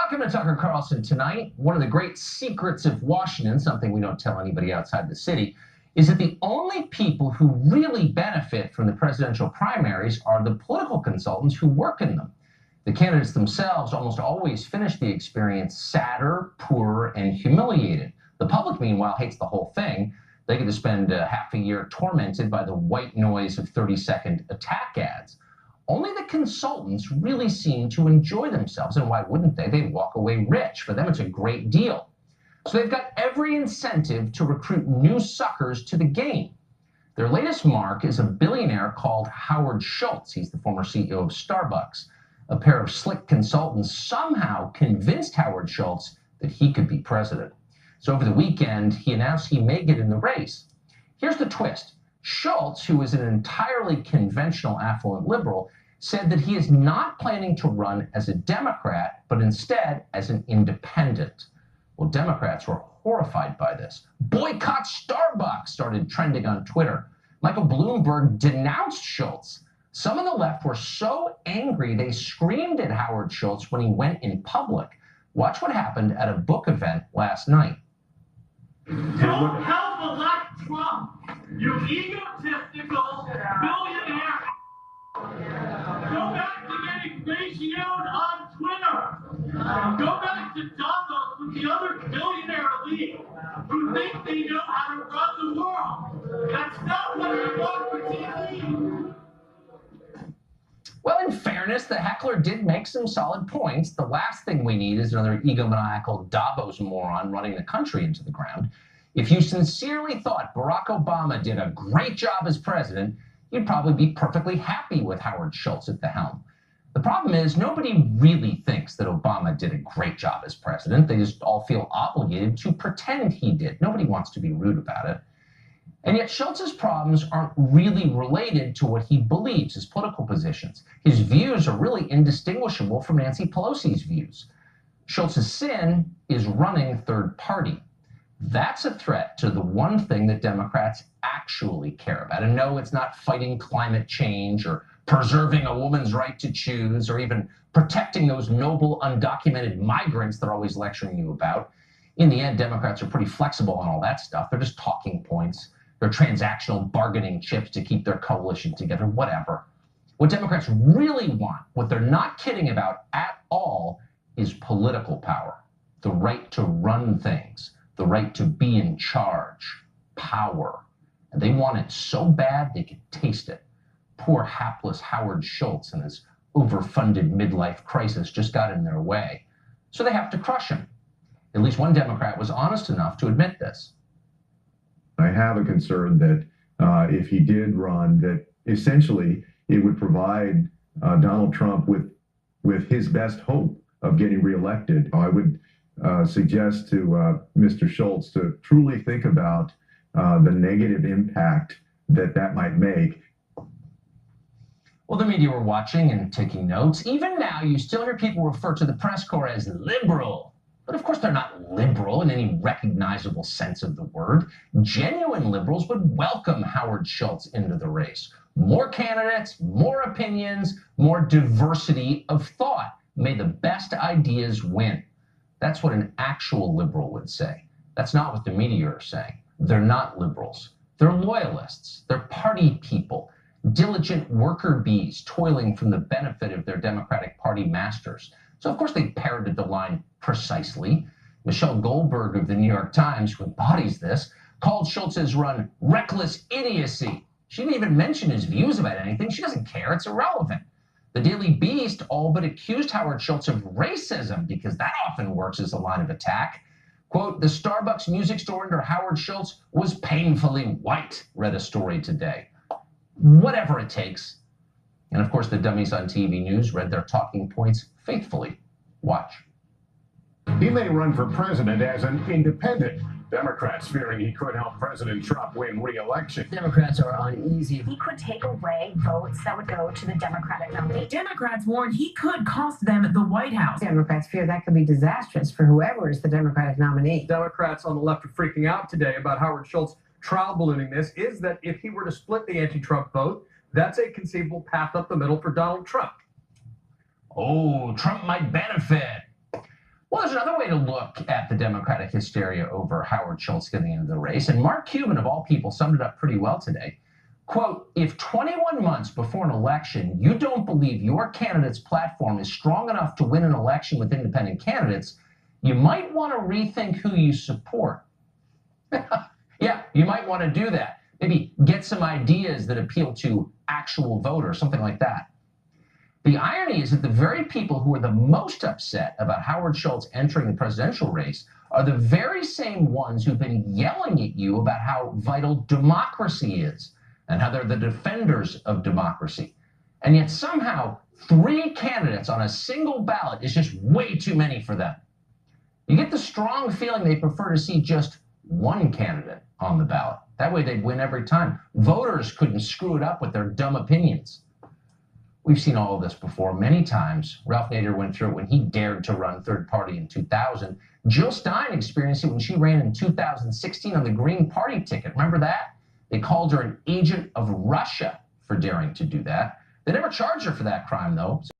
Welcome to Tucker Carlson Tonight. One of the great secrets of Washington, something we don't tell anybody outside the city, is that the only people who really benefit from the presidential primaries are the political consultants who work in them. The candidates themselves almost always finish the experience sadder, poorer, and humiliated. The public, meanwhile, hates the whole thing. They get to spend half a year tormented by the white noise of 30-second attack ads. Only the consultants really seem to enjoy themselves, and why wouldn't they? They walk away rich. For them, it's a great deal. So they've got every incentive to recruit new suckers to the game. Their latest mark is a billionaire called Howard Schultz. He's the former CEO of Starbucks. A pair of slick consultants somehow convinced Howard Schultz that he could be president. So over the weekend, he announced he may get in the race. Here's the twist. Schultz, who is an entirely conventional affluent liberal, said that he is not planning to run as a Democrat, but instead as an independent. Well, Democrats were horrified by this. Boycott Starbucks started trending on Twitter. Michael Bloomberg denounced Schultz. Some on the left were so angry they screamed at Howard Schultz when he went in public. Watch what happened at a book event last night. Don't help elect Trump, you egotistical billionaire. Go back to getting ratioed on Twitter. Go back to Davos with the other billionaire elite who think they know how to run the world. That's not what democracy means. Well, in fairness, the heckler did make some solid points. The last thing we need is another egomaniacal Davos moron running the country into the ground. If you sincerely thought Barack Obama did a great job as president, you'd probably be perfectly happy with Howard Schultz at the helm. The problem is nobody really thinks that Obama did a great job as president. They just all feel obligated to pretend he did. Nobody wants to be rude about it. And yet Schultz's problems aren't really related to what he believes, his political positions. His views are really indistinguishable from Nancy Pelosi's views. Schultz's sin is running third party. That's a threat to the one thing that Democrats actually care about. And no, it's not fighting climate change or preserving a woman's right to choose or even protecting those noble undocumented migrants they're always lecturing you about. In the end, Democrats are pretty flexible on all that stuff. They're just talking points. They're transactional bargaining chips to keep their coalition together, whatever. What Democrats really want, what they're not kidding about at all, is political power, the right to run things, the right to be in charge, power. And they want it so bad they can taste it. Poor hapless Howard Schultz and his overfunded midlife crisis just got in their way. So they have to crush him. At least one Democrat was honest enough to admit this. I have a concern that if he did run, that essentially it would provide Donald Trump with his best hope of getting reelected. I would suggest to Mr. Schultz to truly think about the negative impact that might make. Well, the media were watching and taking notes. Even now, you still hear people refer to the press corps as liberal. But of course, they're not liberal in any recognizable sense of the word. Genuine liberals would welcome Howard Schultz into the race. More candidates, more opinions, more diversity of thought. May the best ideas win. That's what an actual liberal would say. That's not what the media are saying. They're not liberals. They're loyalists. They're party people. Diligent worker bees toiling from the benefit of their Democratic Party masters. So, of course, they parroted the line precisely. Michelle Goldberg of the New York Times, who embodies this, called Schultz's run reckless idiocy. She didn't even mention his views about anything. She doesn't care. It's irrelevant. The Daily Beast all but accused Howard Schultz of racism because that often works as a line of attack. Quote, the Starbucks music store under Howard Schultz was painfully white, read a story today. Whatever it takes. And of course, the dummies on TV news read their talking points faithfully. Watch. He may run for president as an independent. Democrats fearing he could help President Trump win re-election. Democrats are uneasy. He could take away votes that would go to the Democratic nominee. Democrats warned he could cost them the White House. Democrats fear that could be disastrous for whoever is the Democratic nominee. Democrats on the left are freaking out today about Howard Schultz trial ballooning this. Is that if he were to split the anti-Trump vote, that's a conceivable path up the middle for Donald Trump. Oh, Trump might benefit. Well, there's another way to look at the Democratic hysteria over Howard Schultz getting into the race, and Mark Cuban, of all people, summed it up pretty well today. Quote, if 21 months before an election, you don't believe your candidate's platform is strong enough to win an election with independent candidates, you might want to rethink who you support. Yeah, you might want to do that. Maybe get some ideas that appeal to actual voters, something like that. The irony is that the very people who are the most upset about Howard Schultz entering the presidential race are the very same ones who've been yelling at you about how vital democracy is and how they're the defenders of democracy. And yet somehow 3 candidates on a single ballot is just way too many for them. You get the strong feeling they prefer to see just one candidate on the ballot. That way they'd win every time. Voters couldn't screw it up with their dumb opinions. We've seen all of this before many times. Ralph Nader went through it when he dared to run third party in 2000. Jill Stein experienced it when she ran in 2016 on the Green Party ticket. Remember that? They called her an agent of Russia for daring to do that. They never charged her for that crime, though.